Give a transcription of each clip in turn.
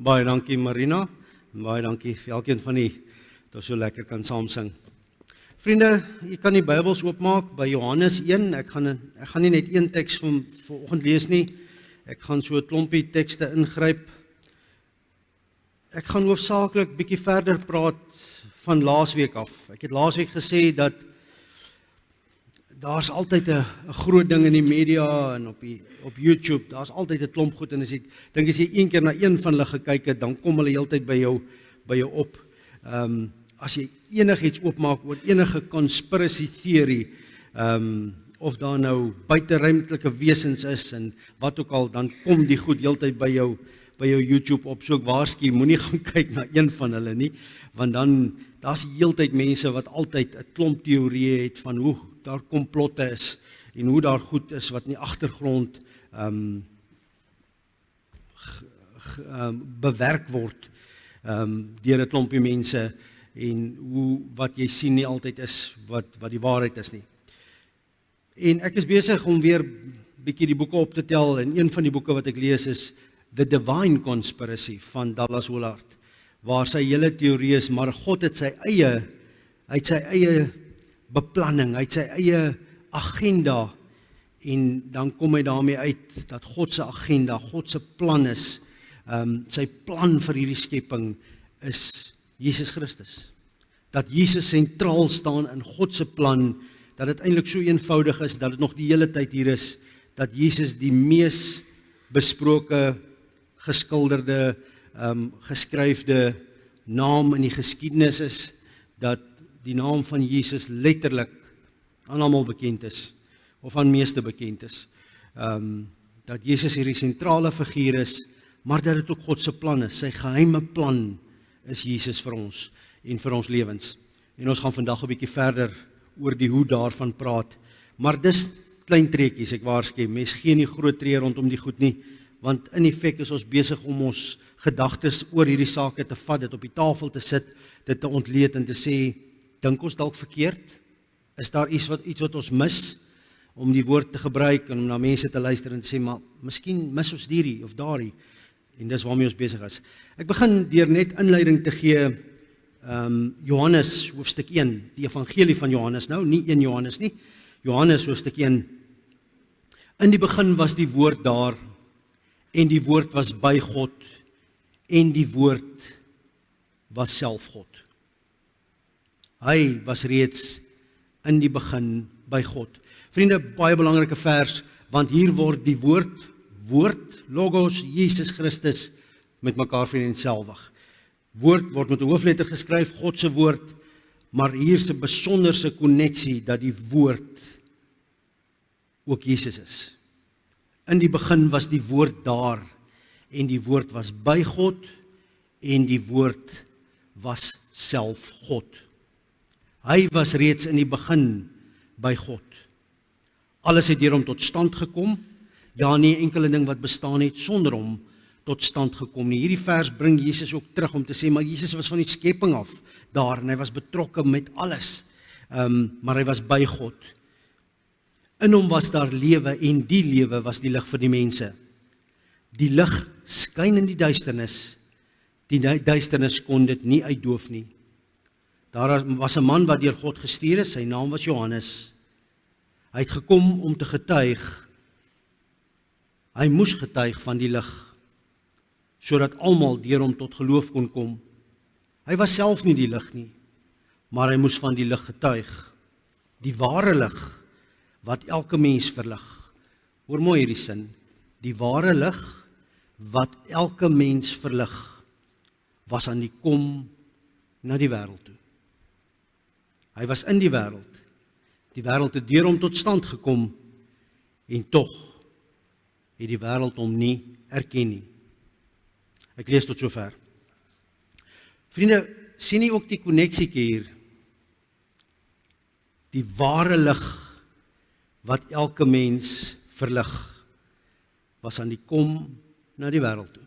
Baie dankie Marina, en baie dankie vir elkeen van die wat so lekker kan saam sing. Vriende, jy kan die Bybels oopmaak by Johannes 1, ek gaan nie net een teks van vanoggend lees nie, ek gaan so 'n klompie tekste ingryp. Ek gaan hoofsaaklik bietjie verder praat van laasweek af. Ek het laasweek gesê dat daar's altyd 'n groot ding in die media en op YouTube, daar's altyd 'n klomp goed en as jy dink as jy een keer na een van hulle gekyk het, dan kom hulle heeltyd by jou op. As jy enigiets oopmaak oor enige conspiracy theory, of daar nou buiteruimtelike wesens is en wat ook al, dan kom die goed heeltyd by jou YouTube op. So ek waarsku, moenie gaan kyk na een van hulle nie, want dan daar's heeltyd mense wat altyd 'n klomp teorieë het van hoe daar komplotte is en hoe daar goed is wat in die agtergrond bewerk word deur 'n klompie mense en wat jy sien nie altyd is wat die waarheid is nie. En ek is besig om weer bietjie die boeke op te tel en een van die boeke wat ek lees is The Divine Conspiracy van Dallas Willard, waar sy hele teorie is, maar God het sy eie beplanning, hy het sy eie agenda en dan kom hy daarmee uit dat God se agenda, God se plan is, sy plan vir hierdie skepping is Jesus Christus. Dat Jesus sentraal staan in God se plan, dat dit eintlik so eenvoudig is, dat dit nog die hele tyd hier is, dat Jesus die mees besproke, geskilderde, geskryfde naam in die geskiedenis is, dat die naam van Jesus letterlik aan almal bekend is, of aan meeste bekend is. Dat Jesus hierdie sentrale figuur is, maar dat dit ook God se plan is, sy geheime plan is Jesus vir ons en vir ons lewens. En ons gaan vandag 'n bietjie verder oor die hoe daarvan praat. Maar dis klein treetjies, ek waarsku, mens gee nie groot tree rondom die goed nie, want in effek is ons besig om ons gedagtes oor hierdie sake te vat, dit op die tafel te sit, dit te ontleed en te sê, dink ons dalk verkeerd? Is daar iets wat ons mis om die woord te gebruik en om na mense te luister en te sê, maar miskien mis ons hierdie of daardie, en dis waarmee ons besig is. Ek begin deur net inleiding te gee, Johannes hoofstuk 1, die evangelie van Johannes nou, nie 1 Johannes nie, Johannes hoofstuk 1, in die begin was die woord daar, en die woord was by God, en die woord was self God. Hy was reeds in die begin by God. Vriende, baie belangrike vers, want hier word die woord, Logos, Jesus Christus, met mekaar vereenselwig. Woord word met 'n hoofletter geskryf, God se woord, maar hier is 'n besonderse konneksie, dat die woord ook Jesus is. In die begin was die woord daar, en die woord was by God, en die woord was self God. Hy was reeds in die begin by God. Alles het deur hom tot stand gekom, ja, nie enkele ding wat bestaan het sonder hom tot stand gekom nie. Hierdie vers bring Jesus ook terug om te sê, maar Jesus was van die skepping af daar, en hy was betrokke met alles, maar hy was by God. In hom was daar lewe, en die lewe was die lig vir die mense. Die lig skyn in die duisternis kon dit nie uitdoof nie. Daar was 'n man wat deur God gestuur is, sy naam was Johannes. Hy het gekom om te getuig, hy moes getuig van die lig, sodat almal deur hom tot geloof kon kom. Hy was self nie die lig nie, maar hy moes van die lig getuig, die ware lig, wat elke mens verlig. Hoor mooi hierdie sin, die ware lig, wat elke mens verlig, was aan die kom na die wêreld toe. Hy was in die wêreld het deur hom tot stand gekom, en tog het die wêreld hom nie erken nie. Ek lees tot sover. Vriende, sien nie ook die konneksiekie hier? Die ware lig, wat elke mens verlig, was aan die kom na die wêreld toe.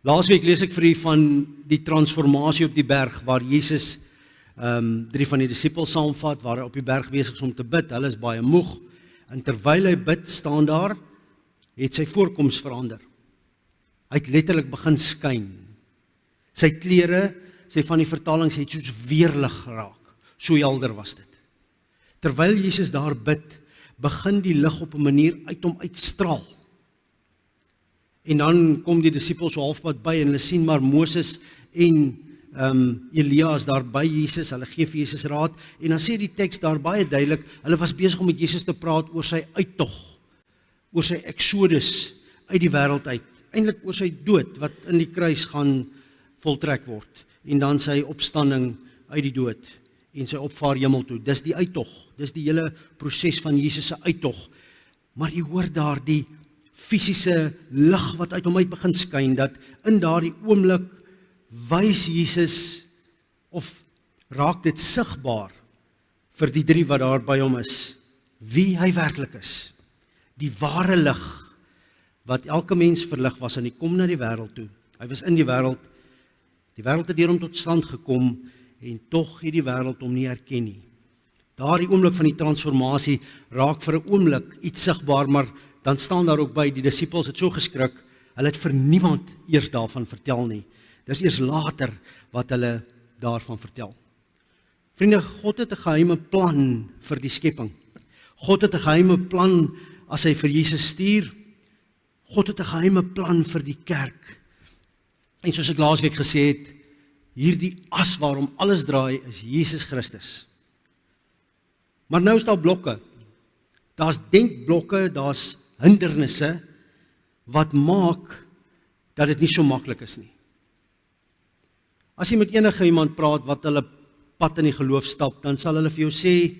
Laasweek lees ek vir u van die transformasie op die berg, waar Jesus 3 van die disippels saamvat, waar hy op die berg besig is om te bid, hulle is baie moeg, en terwyl hy bid, staan daar, het sy voorkoms verander. Hy het letterlik begin skyn. Sy klere, sy van die vertalings het soos weerlig geraak. So helder was dit. Terwyl Jesus daar bid, begin die lig op 'n manier uit hom uitstraal. En dan kom die disippels so halfpad by en hulle sien maar Moses en Elia is daar by Jesus, hulle gee vir Jesus raad, en dan sê die teks daar baie duidelik, hulle was besig om met Jesus te praat oor sy uittog, oor sy exodus uit die wêreld uit, eintlik oor sy dood wat in die kruis gaan voltrek word, en dan sy opstanding uit die dood, en sy opvaar hemel toe. Dis die uittog, dis die hele proses van Jesus se uittog. Maar jy hoor daar die fisiese lig wat uit hom uit begin skyn, dat in daardie oomblik wys Jesus, of raak dit sigbaar vir die drie wat daar by hom is, wie hy werklik is. Die ware lig, wat elke mens verlig was, en hy kom na die wêreld toe. Hy was in die wêreld het deur hom tot stand gekom, en tog het die wêreld hom nie herken nie. Daardie oomblik van die transformasie raak vir 'n oomblik iets sigbaar, maar dan staan daar ook by, die disippels het so geskrik, hulle het vir niemand eers daarvan vertel nie. Dis eers later wat hulle daarvan vertel. Vriende, God het 'n geheime plan vir die skepping. God het 'n geheime plan as hy vir Jesus stuur. God het 'n geheime plan vir die kerk. En soos ek laasweek gesê het, hierdie as waarom alles draai is Jesus Christus. Maar nou is daar blokke. Daar's denkblokke, daar's hindernisse wat maak dat dit nie so maklik is nie. As jy met enige iemand praat wat hulle pad in die geloof stap, dan sal hulle vir jou sê,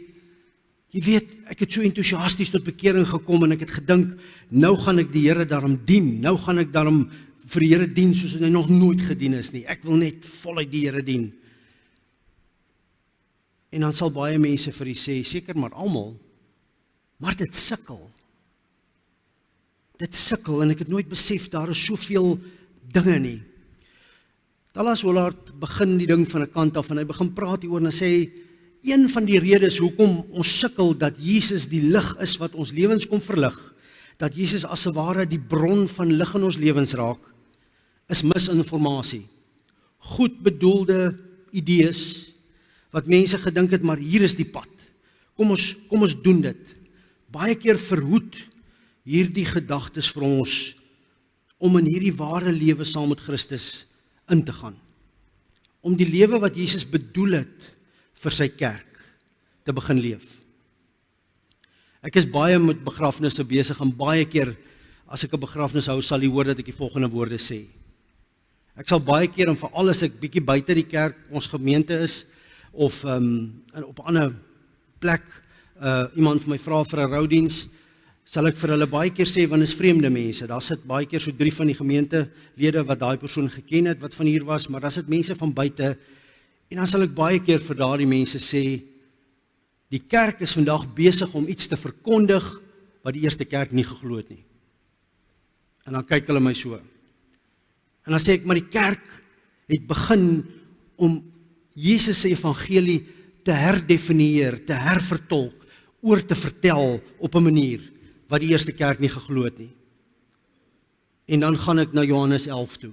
jy weet, ek het so entoesiasties tot bekering gekom en ek het gedink, nou gaan ek die Here daarom dien, nou gaan ek daarom vir die Here dien soos hy nog nooit gedien is nie. Ek wil net voluit die Here dien. En dan sal baie mense vir u sê, seker maar almal, maar dit sukkel. Dit sukkel en ek het nooit besef daar is soveel dinge nie. Dallas Willard begin die ding van 'n kant af en hy begin praat hieroor en hy sê, een van die redes hoekom ons sukkel dat Jesus die lig is wat ons lewens kom verlig, dat Jesus as 'n ware die bron van lig in ons lewens raak, is misinformasie. Goed bedoelde idees, wat mense gedink het, maar hier is die pad. Kom ons doen dit. Baie keer verhoed hierdie gedagtes vir ons, om in hierdie ware lewe saam met Christus in te gaan. Om die lewe wat Jesus bedoel het vir sy kerk te begin leef. Ek is baie met begrafnisse besig en baie keer as ek 'n begrafnis hou, sal jy hoor dat ek die volgende woorde sê. Ek sal baie keer, en veral as ek bietjie buite die kerk, ons gemeente is, of op 'n ander plek, iemand vir my vra vir 'n roudiens, sal ek vir hulle baie keer sê, want is vreemde mense, daar sit baie keer so 3 van die gemeentelede wat daai persoon geken het, wat van hier was, maar daar sit mense van buite, en dan sal ek baie keer vir daardie mense sê, die kerk is vandag besig om iets te verkondig, wat die eerste kerk nie geglo het nie. En dan kyk hulle my so. En dan sê ek, maar die kerk het begin om Jesus se evangelie te herdefinieer, te hervertolk, oor te vertel op 'n manier wat die eerste kerk nie geglo het nie. En dan gaan ek na Johannes 11 toe,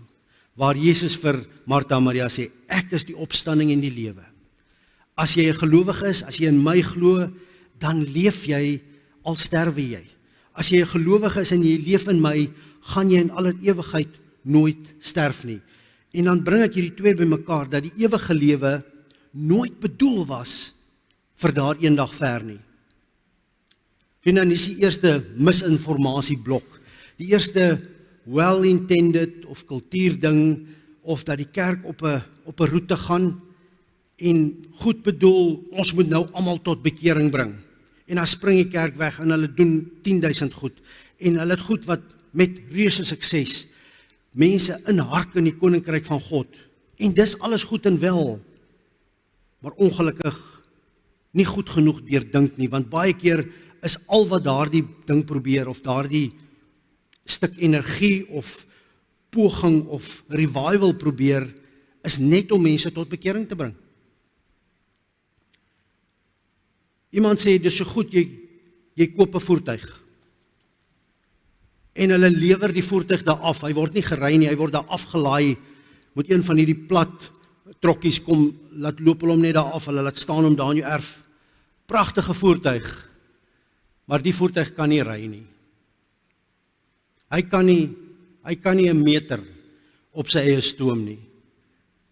waar Jesus vir Martha en Maria sê, ek is die opstanding en die lewe. As jy 'n gelowige is, as jy in my glo, dan leef jy al sterwe jy. As jy 'n gelowige is en jy leef in my, gaan jy in aller ewigheid nooit sterf nie. En dan bring ek hierdie twee bymekaar, dat die ewige lewe nooit bedoel was vir daar eendag ver nie. En dan is die eerste misinformasieblok, die eerste well-intended of kultuurding, of dat die kerk op 'n roete gaan, en goed bedoel, ons moet nou almal tot bekering bring. En dan spring die kerk weg en hulle doen 10.000 goed, en hulle het goed wat met reuse sukses mense inhark in die koninkryk van God, en dis alles goed en wel, maar ongelukkig nie goed genoeg deurdink nie, want baie keer is al wat daardie ding probeer, of daardie stuk energie, of poging, of revival probeer, is net om mense tot bekering te bring. Iemand sê, dis so goed, jy koop 'n voertuig, en hulle lewer die voertuig daar af. Hy word nie gery nie, hy word daar afgelaai. Moet een van hierdie plat trokkies kom, laat loop hulle hom net daar af, hulle laat staan hom daar in jou erf. Pragtige voertuig, maar die voertuig kan nie ry nie. Hy kan nie 'n meter op sy eie stoom nie.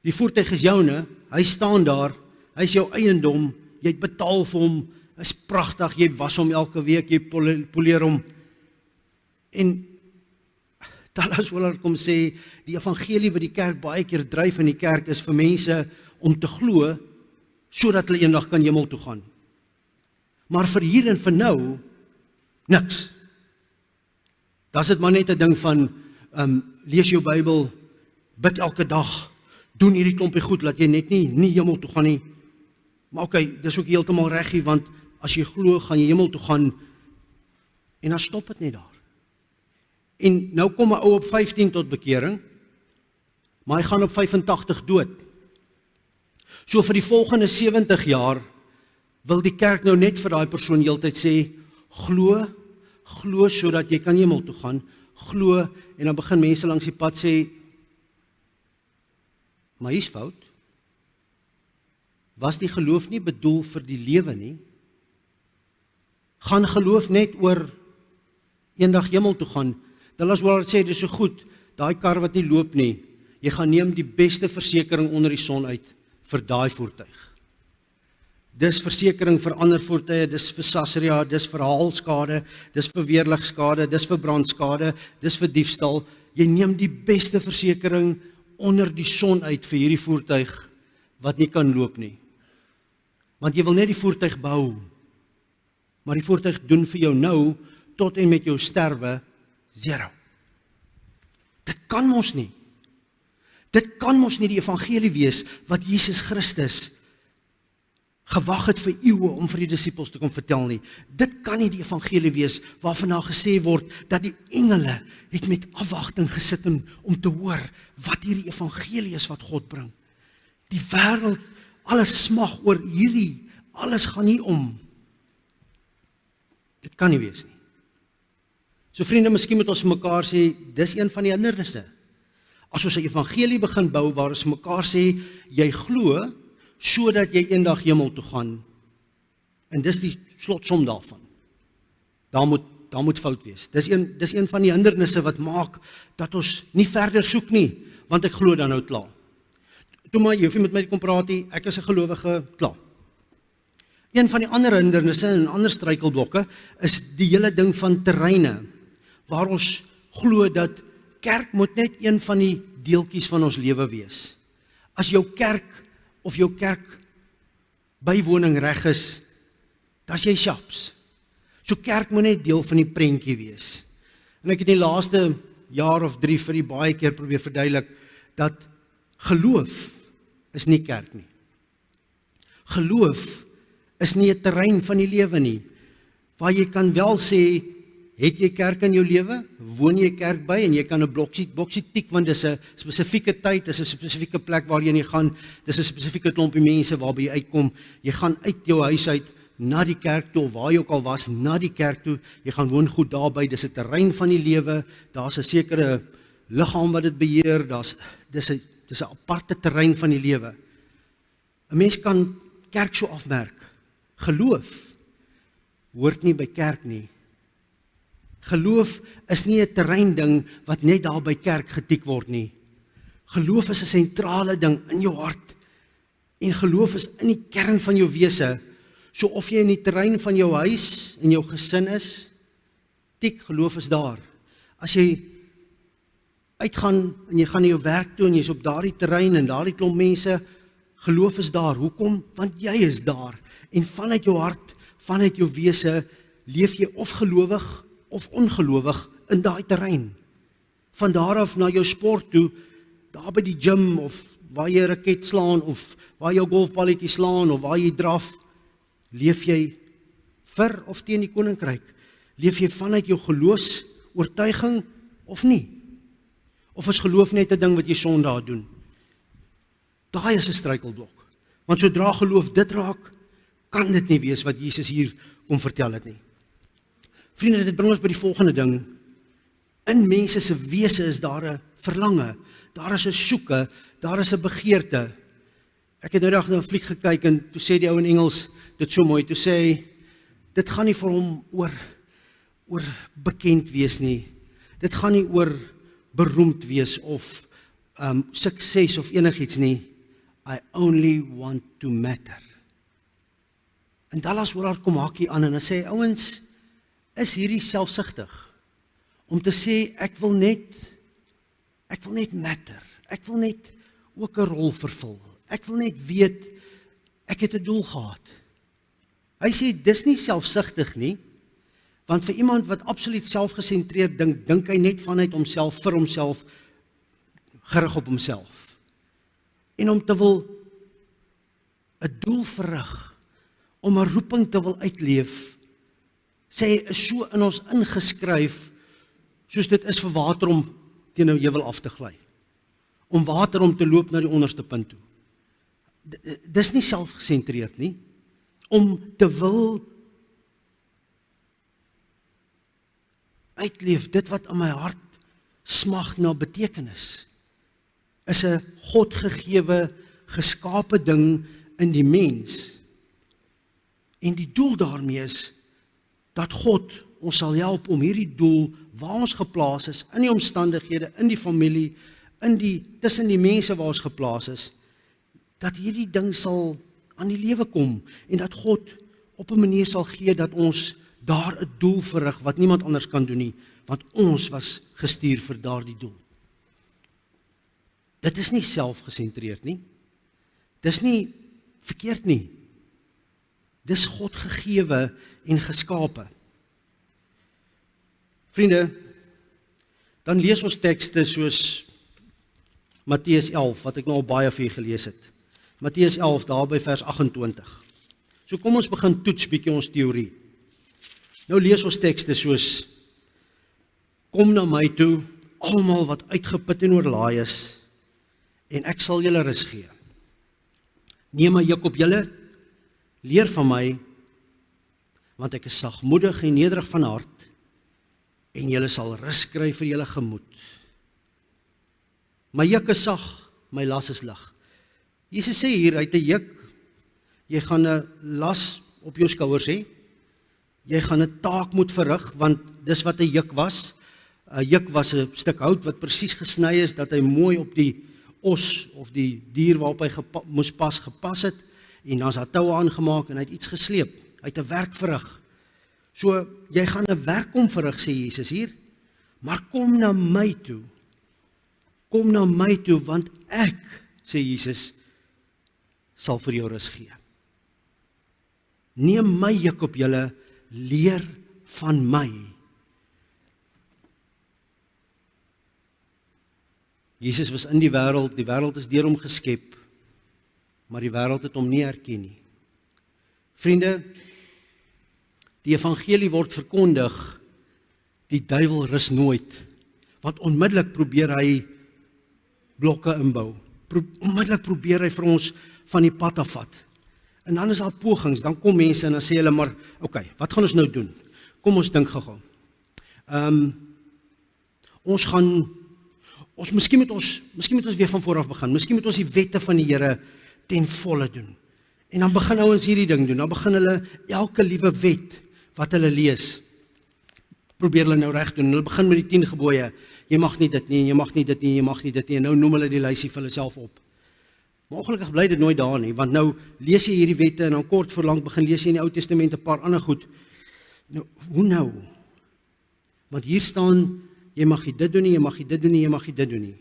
Die voertuig is joune, hy staan daar, hy is jou eiendom, jy het betaal vir hom, hy is pragtig, jy was hom elke week, jy poleer hom. En Dallas Willard kom sê, die evangelie wat die kerk baie keer dryf in die kerk is vir mense om te glo, sodat hulle eendag kan hemel toe gaan. Maar vir hier en vir nou, niks. Das dit maar net 'n ding van, lees jou Bybel, bid elke dag, doen hierdie klompie goed, laat jy net nie hemel toe gaan nie. Maar okay, dis ook heeltemal reggie, want as jy glo, gaan jy hemel toe gaan, en dan stop dit net daar. En nou kom 'n ou op 15 tot bekering, maar hy gaan op 85 dood. So vir die volgende 70 jaar, wil die kerk nou net vir daai persoon heeltyd sê, glo sodat jy kan hemel toe gaan, glo, en dan begin mense langs die pad sê, maar hier's fout. Was die geloof nie bedoel vir die lewe nie? Gaan geloof net oor eendag hemel toe gaan? Dallas Willard sê, dis so goed, daai kar wat nie loop nie, jy gaan neem die beste versekering onder die son uit vir daai voertuig. Dis versekering vir ander voertuie, dis vir Sasria, dis vir haalskade, dis vir weerligskade, dis vir brandskade, dis vir diefstal. Jy neem die beste versekering onder die son uit vir hierdie voertuig wat nie kan loop nie. Want jy wil net die voertuig bou, maar die voertuig doen vir jou nou, tot en met jou sterwe, 0. Dit kan mos nie. Dit kan mos nie die evangelie wees wat Jesus Christus gewag het vir eeue om vir die disippels te kom vertel nie. Dit kan nie die evangelie wees waarvan daar gesê word dat die engele het met afwagting gesit om te hoor wat hierdie evangelie is wat God bring. Die wêreld, alles smag oor hierdie, alles gaan nie om. Dit kan nie wees nie. So vriende, miskien moet ons vir mekaar sê, dis een van die hindernisse. As ons 'n evangelie begin bou waar ons mekaar sê, jy glo sodat jy eendag hemel toe gaan. En dis die slotsom daarvan. Daar moet fout wees. Dis een van die hindernisse wat maak dat ons nie verder soek nie, want ek glo dan nou klaar. Toe maar, jy hoef nie met my kom praat nie, ek is 'n gelowige, klaar. Een van die ander hindernisse en ander struikelblokke is die hele ding van terreine, waar ons glo dat kerk moet net een van die deeltjies van ons lewe wees. As jou kerk of jou kerk bywoning reg is, dan is jy chaps. So kerk moet net deel van die prentjie wees. En ek het die laaste jaar of 3 vir die baie keer probeer verduidelik, dat geloof is nie kerk nie. Geloof is nie 'n terrein van die lewe nie, waar jy kan wel sê, het jy kerk in jou lewe? Woon jy kerk by en jy kan 'n boksie tik, want dis 'n spesifieke tyd, dis 'n spesifieke plek waar jy gaan, dis 'n spesifieke klompie mense waarby jy uitkom. Jy gaan uit jou huis uit na die kerk toe, of waar jy ook al was, na die kerk toe. Jy gaan woon goed daarby, dis 'n terrein van die lewe. Daar's 'n sekere liggaam wat dit beheer. Dis 'n aparte terrein van die lewe. 'n Mens kan kerk so afmerk. Geloof hoort nie by kerk nie. Geloof is nie 'n terrein ding wat net daar by kerk getik word nie. Geloof is 'n sentrale ding in jou hart. En geloof is in die kern van jou wese. So of jy in die terrein van jou huis en jou gesin is, tik, geloof is daar. As jy uitgaan en jy gaan na jou werk toe en jy's op daardie terrein en daardie klomp mense, geloof is daar. Hoekom? Want jy is daar. En vanuit jou hart, vanuit jou wese, leef jy of gelowig of ongelowig in daai terrein. Van daar af na jou sport toe, daar by die gym, of waar jy raket slaan, of waar jy golfballetjie slaan, of waar jy draf, leef jy vir of teen die koninkryk? Leef jy vanuit jou geloofs-oortuiging of nie? Of is geloof net 'n ding wat jy Sondag doen? Daai is 'n struikelblok. Want sodra geloof dit raak, kan dit nie wees wat Jesus hier kom vertel het nie. Vriende, dit bring ons by die volgende ding. In mense se wese is daar 'n verlange, daar is 'n soeke, daar is 'n begeerte. Ek het nou dag na 'n fliek gekyk en toe sê die ou in Engels dit so mooi, toe sê hy, dit gaan nie vir hom oor bekend wees nie. Dit gaan nie oor beroemd wees of sukses of enigiets nie. I only want to matter. En Dallas Willard kom hakie aan en hy sê, ouens, is hierdie selfsugtig om te sê ek wil net matter. Ek wil net ook 'n rol vervul. Ek wil net weet ek het 'n doel gehad. Hy sê dis nie selfsugtig nie, want vir iemand wat absoluut selfgesentreerd dink hy net vanuit homself vir homself, gerig op homself. En om te wil 'n doel verrig, om 'n roeping te wil uitleef, sê hy is so in ons ingeskryf, soos dit is vir water om teen 'n heuwel af te gly. Om water om te loop na die onderste punt toe. Dis nie selfgesentreerd nie, om te wil uitleef dit wat in my hart smag na betekenis, is 'n Godgegewe, geskape ding in die mens. En die doel daarmee is dat God ons sal help om hierdie doel waar ons geplaas is, in die omstandighede, in die familie, tussen die mense waar ons geplaas is, dat hierdie ding sal aan die lewe kom en dat God op 'n manier sal gee dat ons daar 'n doel verrig wat niemand anders kan doen nie, want ons was gestuur vir daardie doel. Dit is nie selfgesentreerd nie. Dis nie verkeerd nie. Dis God gegewe en geskape. Vriende, dan lees ons tekste soos Matteus 11, wat ek nou al baie vir julle gelees het. Matteus 11, daar by vers 28. So kom ons begin toets bietjie ons teorie. Nou lees ons tekste soos, kom na my toe, almal wat uitgeput en oorlaai is, en ek sal julle rus gee. Neem my juk op julle, leer van my, want ek is sagmoedig en nederig van hart, en julle sal rus kry vir julle gemoed. My juk is sag, my las is lig. Jesus sê hier, uit 'n juk, jy gaan 'n las op jou skouers hê, jy gaan 'n taak moet verrig, want dis wat 'n juk was. 'n Juk was 'n stuk hout wat presies gesny is, dat hy mooi op die os of die dier waarop hy moes pas gepas het, en dan is daar toue aangemaak en hy het iets gesleep, hy het 'n werk verrig. So, jy gaan 'n werk kom verrig, sê Jesus hier, maar kom na my toe, want ek, sê Jesus, sal vir jou rus gee. Neem my juk op julle, leer van my. Jesus was in die wêreld is deur hom geskep, maar die wêreld het hom nie erken nie. Vriende, die evangelie word verkondig, die duiwel rus nooit, want onmiddellik probeer hy blokke inbou, onmiddellik probeer hy vir ons van die pad afvat. En dan is daar pogings, dan kom mense en dan sê hulle maar, oké, wat gaan ons nou doen? Kom ons dink gou. Miskien moet ons weer van vooraf begin, miskien moet ons die wette van die Here ten volle doen. En dan begin ouens hierdie ding doen, dan begin hulle elke liewe wet wat hulle lees, probeer hulle nou reg doen. Hulle begin met die 10 gebooie, jy mag nie dit nie, jy mag nie dit nie, jy mag nie dit nie, en nou noem hulle die lysie vir hulle self op. Maar ongelukkig bly dit nooit daar nie, want nou lees jy hierdie wette en dan kort voor lank begin lees jy in die Ou Testament 'n paar ander goed. Nou, hoe nou? Want hier staan, jy mag nie dit doen nie, jy mag nie dit doen nie, jy mag nie dit doen nie.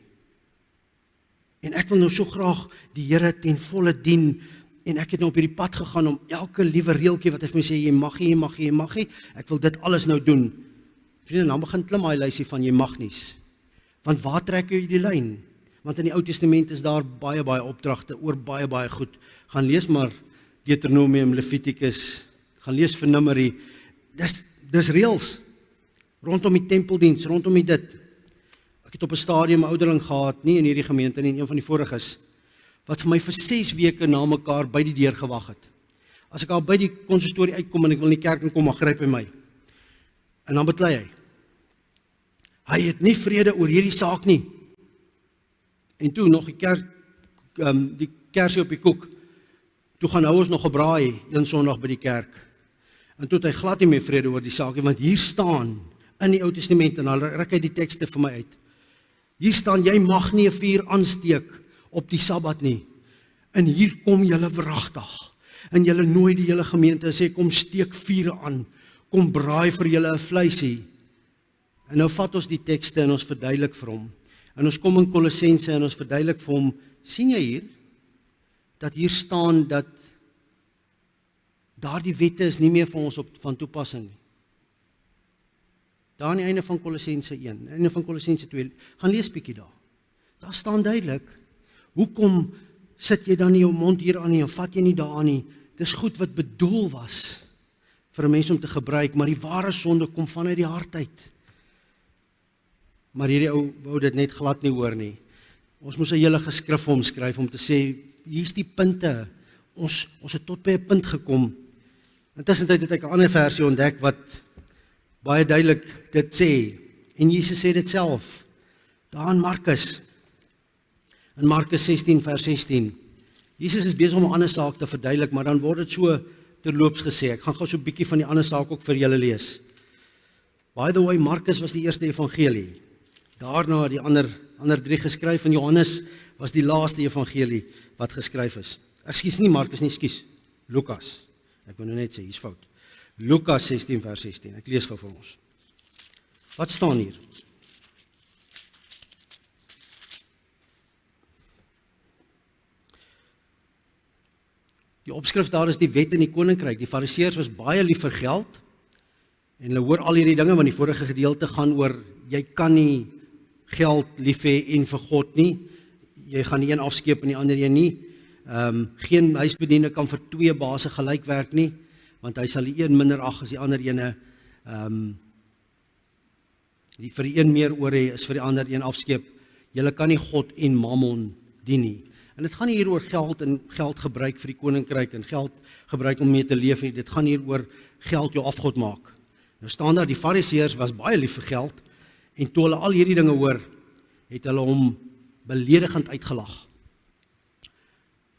En ek wil nou so graag die Here ten volle dien, en ek het nou op hierdie pad gegaan om elke liewe reeltjie wat hy vir my sê, jy mag nie, jy mag nie, jy mag nie, ek wil dit alles nou doen. Vriende, dan begin klim hy lysie van jy mag nies. Want waar trek jy die lyn? Want in die Ou Testament is daar baie opdragte oor baie goed. Gaan lees maar Deuteronomium, Levitikus, gaan lees vir Numeri. Dis reëls rondom die tempeldiens, rondom die dit. Ek het op 'n stadium 'n ouderling gehad, nie in hierdie gemeente nie, in een van die voriges, wat vir my vir 6 weke na mekaar by die deur gewag het. As ek al by die konsistorie uitkom en ek wil in die kerk inkom, dan gryp hy my. En dan beklei hy. Hy het nie vrede oor hierdie saak nie. En toe nog die kersie op die koek. Toe gaan ons nog 'n braai een Sondag by die kerk. En toe het hy glad nie meer vrede oor die saak nie, want hier staan in die Ou Testament, en dan ruk hy die tekste vir my uit. Hier staan, jy mag nie 'n vuur aansteek op die Sabbat nie. En hier kom julle wragtig. En julle nooi die hele gemeente en sê, kom steek vure aan. Kom braai vir julle 'n vleisie. En nou vat ons die tekste en ons verduidelik vir hom. En ons kom in Kolossense en ons verduidelik vir hom, sien jy hier, dat hier staan dat daardie wette is nie meer vir ons van toepassing nie. Daar aan die einde van Kolossense 1, einde van Kolossense 2, gaan lees bietjie daar. Daar staan duidelik, hoekom sit jy dan nie jou mond hier aan nie, en vat jy nie daar aan nie, dis goed wat bedoel was, vir 'n mens om te gebruik, maar die ware sonde kom vanuit die hart uit. Maar hierdie ou wou dit net glad nie hoor nie. Ons moes 'n hele geskrif vir hom skryf om te sê, hier's die punte, ons het tot by 'n punt gekom. Intussen het ek 'n ander versie ontdek wat baie duidelik dit sê, en Jesus sê dit self, daar in Markus 16 vers 16, Jesus is besig om 'n ander saak te verduidelik, maar dan word dit so terloops gesê, ek gaan gou so 'n bietjie van die ander saak ook vir julle lees. By the way, Markus was die eerste evangelie, daarna die ander 3 geskryf, en Johannes was die laaste evangelie wat geskryf is. Ekskuus nie Markus nie, ekskuus, Lukas. Ek wil nou net sê, hier's fout. Lukas 16 vers 16, ek lees gou vir ons. Wat staan hier? Die opskrif daar is die wet in die koninkryk. Die fariseërs was baie lief vir geld, en hulle hoor al hierdie dinge, want die vorige gedeelte gaan oor, jy kan nie geld lief hê en vir God nie, jy gaan die een afskeep en die ander een nie, geen huisbediende kan vir 2 baase gelyk werk nie, want hy sal die een minder ag as die ander ene, vir die een meer oor hê, is vir die ander een afskeep. Julle kan nie God en mammon dien nie. En dit gaan nie hier oor geld en geld gebruik vir die koninkryk en geld gebruik om mee te leef nie, dit gaan hier oor geld jou afgod maak. Nou staan daar, die fariseërs was baie lief vir geld, en toe hulle al hierdie dinge hoor, het hulle hom beledigend uitgelag.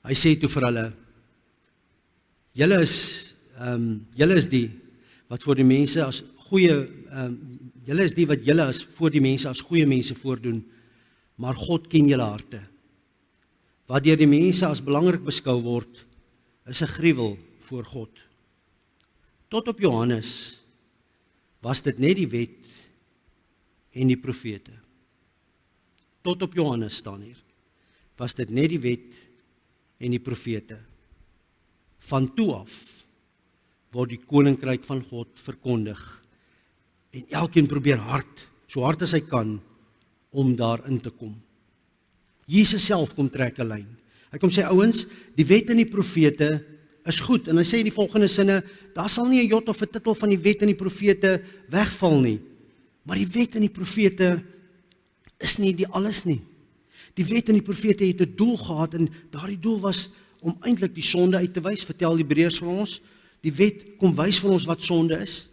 Hy sê toe vir hulle, julle is die wat voor die mense as goeie, julle is die wat julle as voor die mense as goeie mense voordoen, maar God ken julle harte. Wat deur die mense as belangrik beskou word, is 'n gruwel voor God. Tot op Johannes was dit net die wet en die profete. Tot op Johannes staan hier, was dit net die wet en die profete. Van toe af word die koninkryk van God verkondig, en elkeen probeer so hard as hy kan, om daarin te kom. Jesus self kom trek 'n lyn. Hy kom sê, ouens, die wet en die profete is goed, en hy sê in die volgende sinne, daar sal nie 'n jot of 'n titel van die wet en die profete wegval nie, maar die wet en die profete is nie die alles nie. Die wet en die profete het 'n doel gehad, en daardie doel was om eintlik die sonde uit te wys. Vertel Hebreërs vir ons, die wet kom wys vir ons wat sonde is.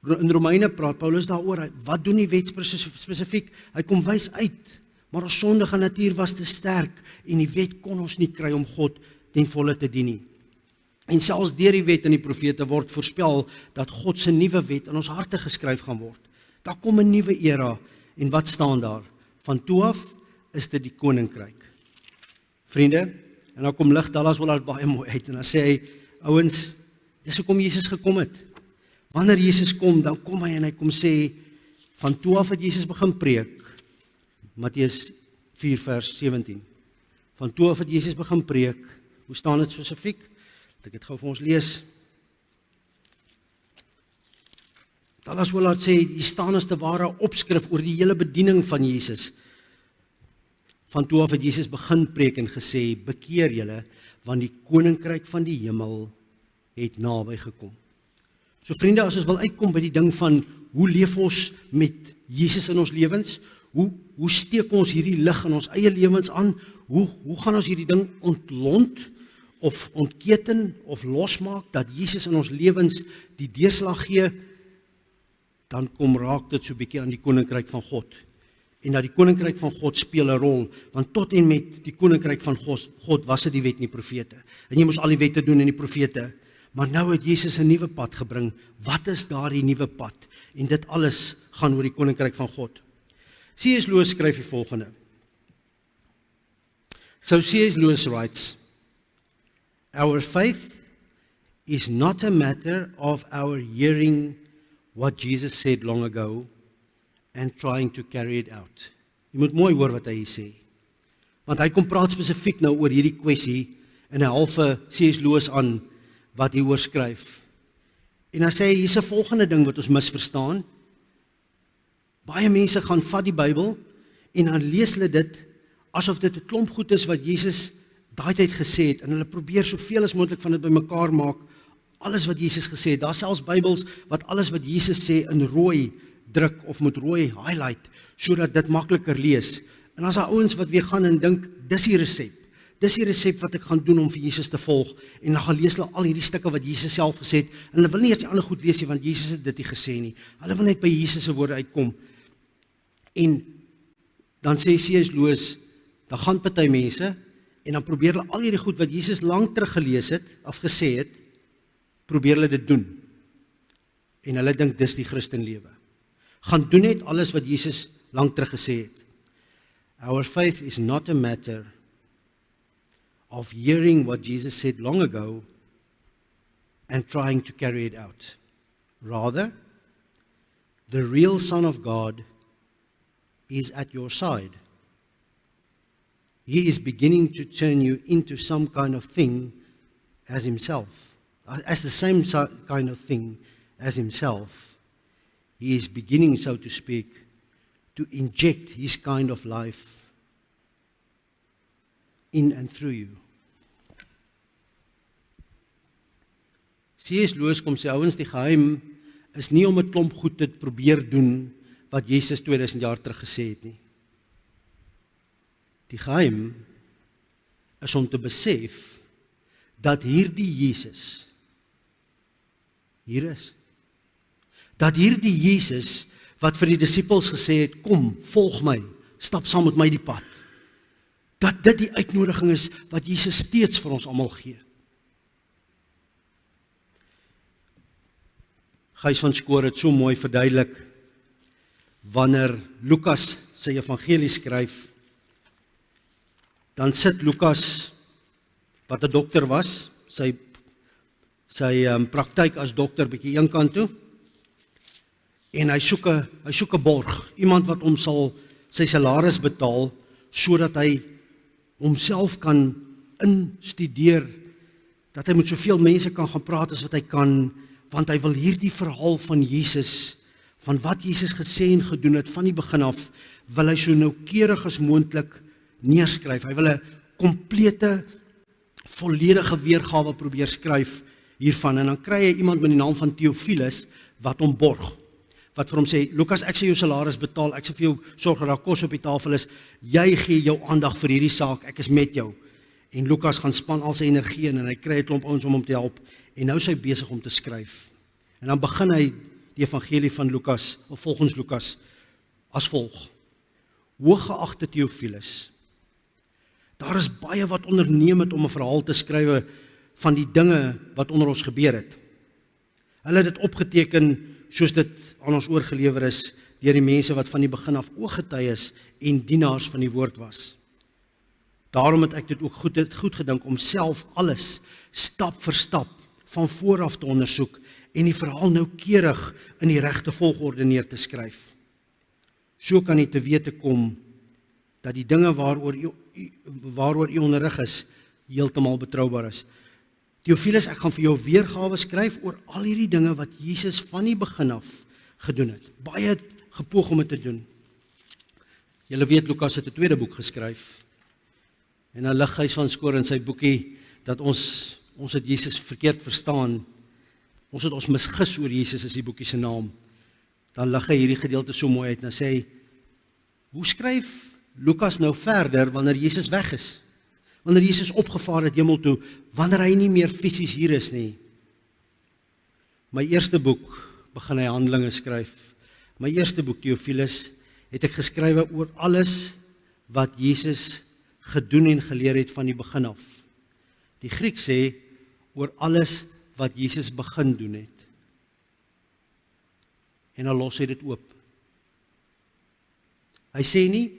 In Romeine praat Paulus daaroor, wat doen die wet spesifiek? Hy kom wys uit, maar ons sondige natuur was te sterk, en die wet kon ons nie kry om God ten volle te dien nie. En selfs deur die wet en die profete word voorspel dat God se nuwe wet in ons harte geskryf gaan word. Daar kom 'n nuwe era, en wat staan daar? Van toe af is dit die koninkryk. Vriende, en dan kom lig Dallas Willard baie mooi uit, en dan sê hy, ouens, dis hoekom Jesus gekom het. Wanneer Jesus kom, dan kom hy en hy kom sê, van toe af het Jesus begin preek, Matteus 4 vers 17. Van toe af het Jesus begin preek, hoe staan dit spesifiek? Ek het gou vir ons lees. Dallas Willard sê, hier staan as te ware opskrif oor die hele bediening van Jesus. Van toe af het Jesus begin preek en gesê, bekeer julle, want die koninkryk van die hemel het naby gekom. So vriende, as ons wil uitkom by die ding van, hoe leef ons met Jesus in ons lewens? Hoe steek ons hierdie lig in ons eie lewens aan? Hoe gaan ons hierdie ding ontlont, of ontketen, of losmaak, dat Jesus in ons lewens die deurslag gee? dan kom raak dit so 'n bietjie aan die koninkryk van God. En dat die koninkryk van God speel 'n rol, want tot en met die koninkryk van God was dit die wet en die profete. En jy moes al die wette doen en die profete. Maar nou het Jesus 'n nuwe pad gebring. Wat is daardie nuwe pad? En dit alles gaan oor die koninkryk van God. C.S. Lewis skryf die volgende. So C.S. Lewis writes, "Our faith is not a matter of our hearing what Jesus said long ago and trying to carry it out." Jy moet mooi hoor wat hy hier sê. Want hy kom praat spesifiek nou oor hierdie kwessie en hy halve C.S. Lewis aan wat hy oorskryf. En dan sê hy, hier's 'n volgende ding wat ons misverstaan. Baie mense gaan vat die Bybel en dan lees hulle dit asof dit 'n klomp goed is wat Jesus daai tyd gesê het en hulle probeer soveel as moontlik van dit bymekaar maak. Alles wat Jesus gesê het. Daar's selfs Bybels wat alles wat Jesus sê in rooi druk of met rooi highlight sodat dit makliker lees. En as daar ouens wat weer gaan en dink, dis die resep. Dis die resep wat ek gaan doen om vir Jesus te volg. En dan gaan lees hulle al hierdie stukke wat Jesus self gesê het. En hulle wil nie eers die ander goed lees nie, want Jesus het dit nie gesê nie. Hulle wil net by Jesus se woorde uitkom. En dan sê C.S. Lewis, dan gaan party mense, en dan probeer hulle al hierdie goed wat Jesus lank terug gelees het, of gesê het, probeer hulle dit doen. En hulle dink dis die Christenlewe. Gaan doen net alles wat Jesus lank terug gesê het. Our faith is not a matter of hearing what Jesus said long ago and trying to carry it out. Rather, the real Son of God is at your side. He is beginning to turn you into some kind of thing as himself, as the same kind of thing as himself. He is beginning, so to speak, to inject his kind of life in and through you. C.S. Lewis kom sê, ouens, die geheim is nie om 'n klomp goed te probeer doen wat Jesus 2000 jaar terug gesê het nie. Die geheim is om te besef dat hierdie Jesus hier is. Dat hierdie Jesus wat vir die disippels gesê het, kom, volg my, stap saam met my die pad. Dat dit die uitnodiging is wat Jesus steeds vir ons almal gee. Gys van Skoor het so mooi verduidelik, wanneer Lukas sy evangelie skryf, dan sit Lukas, wat 'n dokter was, sy praktyk as dokter bietjie een kant toe, en hy soek 'n borg, iemand wat hom sal sy salaris betaal, sodat hy homself kan instudeer, dat hy met soveel mense kan gaan praat as wat hy kan, want hy wil hierdie verhaal van Jesus, van wat Jesus gesê en gedoen het, van die begin af, wil hy so noukeurig as moontlik neerskryf. Hy wil 'n komplete, volledige weergawe probeer skryf hiervan, en dan kry hy iemand met die naam van Theophilus, wat hom borg, wat vir hom sê, Lukas, ek sê jou salaris betaal, ek sê vir jou sorg dat daar kos op die tafel is, jy gee jou aandag vir hierdie saak, ek is met jou. En Lukas gaan span al sy energie in, en hy kry 'n klomp ouens om hom te help, en nou is hy besig om te skryf. En dan begin hy die evangelie van Lukas, of volgens Lukas, as volg. Hooggeagte Theophilus, daar is baie wat onderneem het om 'n verhaal te skrywe van die dinge wat onder ons gebeur het. Hulle het dit opgeteken soos dit aan ons oorgelewer is deur die mense wat van die begin af ooggetuies en dienaars van die woord was. Daarom het ek dit ook goed gedink om self alles stap vir stap van vooraf te ondersoek en die verhaal noukeurig in die regte volgorde neer te skryf. So kan jy te wete kom dat die dinge waaroor u onderrig is, heeltemal betroubaar is. Theophilus, ek gaan vir jou weergawe skryf oor al hierdie dinge wat Jesus van die begin af gedoen het. Baie gepoog om dit te doen. Julle weet, Lukas het 'n tweede boek geskryf. En dan lig Gys van Skoor in sy boekie dat ons het Jesus verkeerd verstaan. Ons het ons misgis oor Jesus, is die boekie se naam. Dan lig hy hierdie gedeelte so mooi uit en dan sê hy, hoe skryf Lukas nou verder wanneer Jesus weg is? Wanneer Jesus opgevaar het hemel toe, wanneer hy nie meer fisies hier is nie. My eerste boek begin hy Handelinge skryf, My eerste boek, Theophilus, het ek geskrywe oor alles wat Jesus gedoen en geleer het van die begin af. Die Griek sê, oor alles wat Jesus begin doen het. En dan los hy dit oop. Hy sê nie,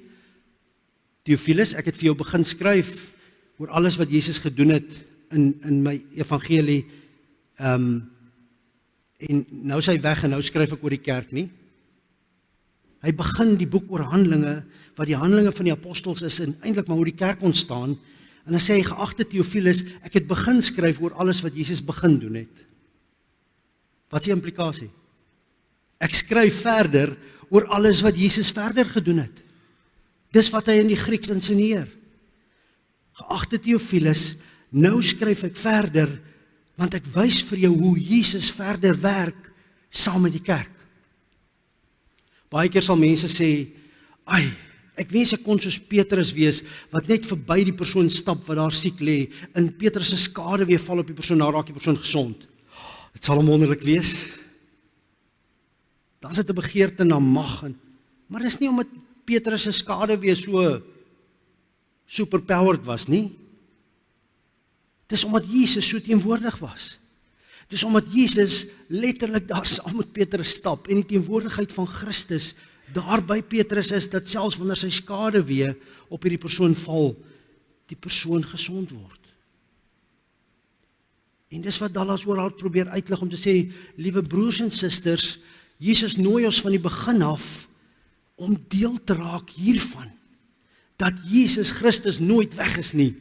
Theophilus, ek het vir jou begin skryf oor alles wat Jesus gedoen het in my evangelie, en nou is hy weg en nou skryf ek oor die kerk nie. Hy begin die boek oor Handelinge, wat die Handelinge van die apostels is, en eintlik maar hoe die kerk ontstaan, en dan sê hy, geagte Theophilus, ek het begin skryf oor alles wat Jesus begin doen het. Wat is die implikasie? Ek skryf verder oor alles wat Jesus verder gedoen het. Dis wat hy in die Grieks insinueer. Geagte Theophilus, nou skryf ek verder, want ek wys vir jou hoe Jesus verder werk saam met die kerk. Baie keer sal mense sê, ek wens ek kon soos Petrus wees, wat net verby die persoon stap wat daar siek lê, en Petrus se skade weer val op die persoon, nou raak die persoon gesond. Dit sal hom wonderlik wees. Dan is dit 'n begeerte na mag, maar dis nie omdat Petrus se skade weer so superpowered was nie. Dis omdat Jesus so teenwoordig was. Dis omdat Jesus letterlik daar saam met Petrus stap en die teenwoordigheid van Christus daar by Petrus is, dat selfs wanneer sy skade weer op hierdie persoon val, die persoon gesond word. En dis wat Dallas oral probeer uitlig om te sê, liewe broers en susters, Jesus nooi ons van die begin af om deel te raak hiervan, dat Jesus Christus nooit weg is nie,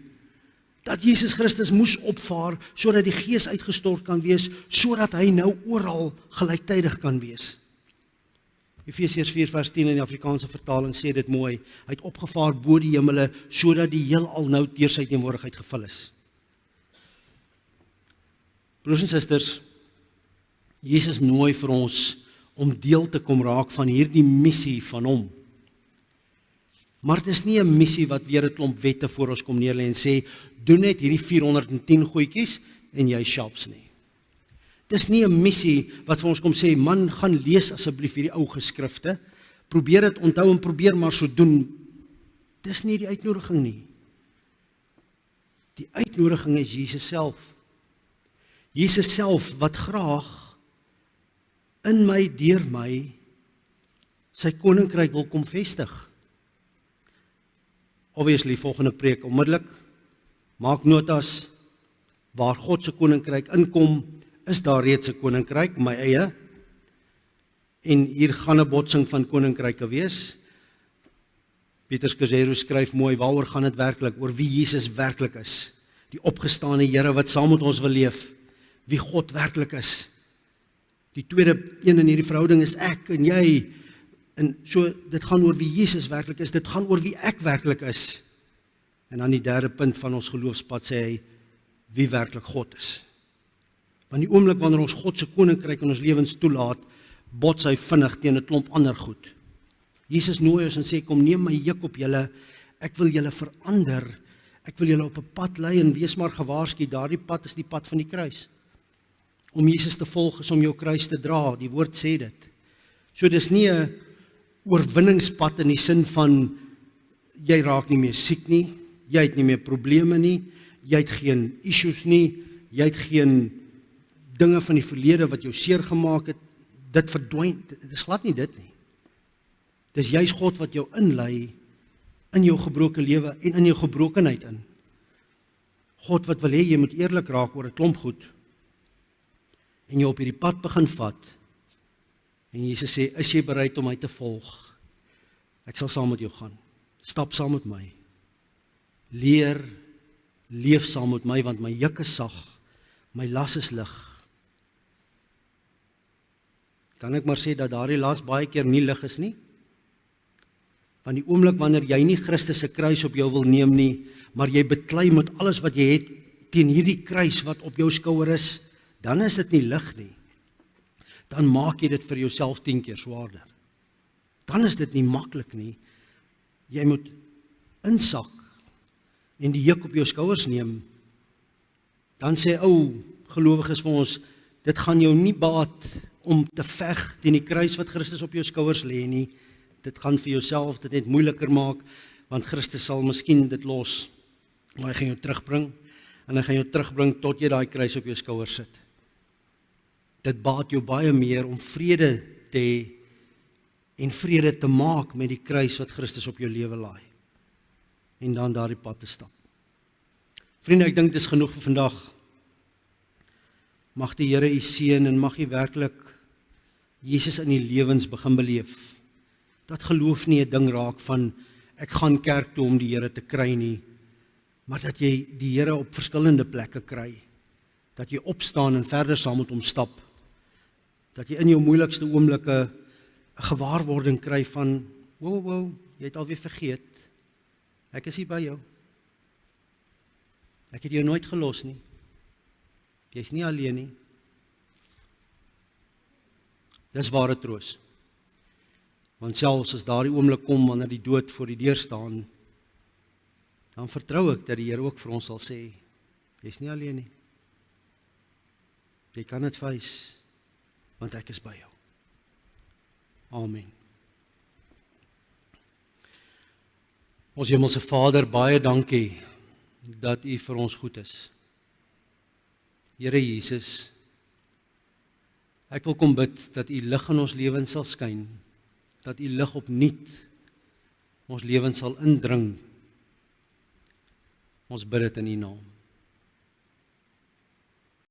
dat Jesus Christus moes opvaar, sodat die Gees uitgestort kan wees, sodat hy nou oral gelyktydig kan wees. Efesiërs 4 vers 10 in die Afrikaanse vertaling sê dit mooi, hy het opgevaar bo die hemele, sodat die heelal nou deur sy teenwoordigheid gevul is. Broers en susters, Jesus nooi vir ons om deel te kom raak van hierdie missie van hom. Maar dit is nie 'n missie wat weer 'n klomp wette voor ons kom neerlê en sê, doen net hierdie 410 goedjies en jy shops nie. Dis nie 'n missie wat vir ons kom sê, man, gaan lees asseblief hierdie ou geskrifte, probeer dit onthou en probeer maar so doen. Dis nie die uitnodiging nie. Die uitnodiging is Jesus self. Jesus self wat graag in my, deur my, sy koninkryk wil kom vestig. Obviously, volgende preek onmiddellik, maak notas, waar God se koninkryk inkom, is daar reeds 'n koninkryk, my eie, en hier gaan 'n botsing van koninkryke wees. Pieter Scazzero skryf mooi, waaroor gaan dit werklik, oor wie Jesus werklik is, die opgestane Here wat saam met ons wil leef, wie God werklik is. Die tweede een in hierdie verhouding is ek en jy, en so, dit gaan oor wie Jesus werklik is, dit gaan oor wie ek werklik is. En dan die derde punt van ons geloofspad sê hy, wie werklik God is. Want die oomblik wanneer ons God se koninkryk in ons lewens toelaat, bots hy vinnig teen 'n klomp ander goed. Jesus nooi ons en sê, kom neem my juk op julle, ek wil julle verander, ek wil julle op 'n pad lei en wees maar gewaarsku, daardie pad is die pad van die kruis. Om Jesus te volg is om jou kruis te dra, die woord sê dit. So dis nie 'n oorwinningspad in die sin van, jy raak nie meer siek nie, jy het nie meer probleme nie, jy het geen issues nie, jy het geen dinge van die verlede wat jou seer gemaak het, dit verdwyn, dit is glad nie dit nie. Dis juist God wat jou inlei in jou gebroke lewe en in jou gebrokenheid in. God wat wil hê jy moet eerlik raak oor 'n klomp goed en jy op hierdie pad begin vat en Jesus sê, is jy bereid om my te volg? Ek sal saam met jou gaan. Stap saam met my. Leer, leef saam met my, want my juk is sag, my las is lig. Kan ek maar sê dat daardie las baie keer nie lig is nie? Want die oomblik wanneer jy nie Christus se kruis op jou wil neem nie, maar jy beklei met alles wat jy het teen hierdie kruis wat op jou skouer is, dan is dit nie lig nie. Dan maak jy dit vir jouself 10 keer swaarder. Dan is dit nie maklik nie. Jy moet insak en die juk op jou skouers neem. Dan sê ou gelowiges vir ons, dit gaan jou nie baat om te veg teen die kruis wat Christus op jou skouers lê nie. Dit gaan vir jouself dit net moeiliker maak, want Christus sal miskien dit los, maar hy gaan jou terugbring, en hy gaan jou terugbring tot jy daai kruis op jou skouers sit. Dit baat jou baie meer om vrede te hê en vrede te maak met die kruis wat Christus op jou lewe laai, en dan daardie pad te stap. Vriende, ek dink dit is genoeg vir vandag. Mag die Here u seën en mag u werklik Jesus in die lewens begin beleef. Dat geloof nie 'n ding raak van ek gaan kerk toe om die Here te kry nie, maar dat jy die Here op verskillende plekke kry. Dat jy opstaan en verder saam met hom stap. Dat jy in jou moeilikste oomblikke 'n gewaarwording kry van, wow, jy het alweer vergeet. Ek is hier by jou. Ek het jou nooit gelos nie. Jy's nie alleen nie. Dis ware troos. Want selfs as daardie oomblik kom wanneer die dood voor die deur staan, dan vertrou ek dat die Here ook vir ons sal sê, jy's nie alleen nie. Jy kan dit face, want ek is by jou. Amen. Ons Hemelse Vader, baie dankie dat U vir ons goed is. Here Jesus, ek wil kom bid dat U lig in ons lewens sal skyn, dat U lig opnuut ons lewens sal indring. Ons bid dit in U naam.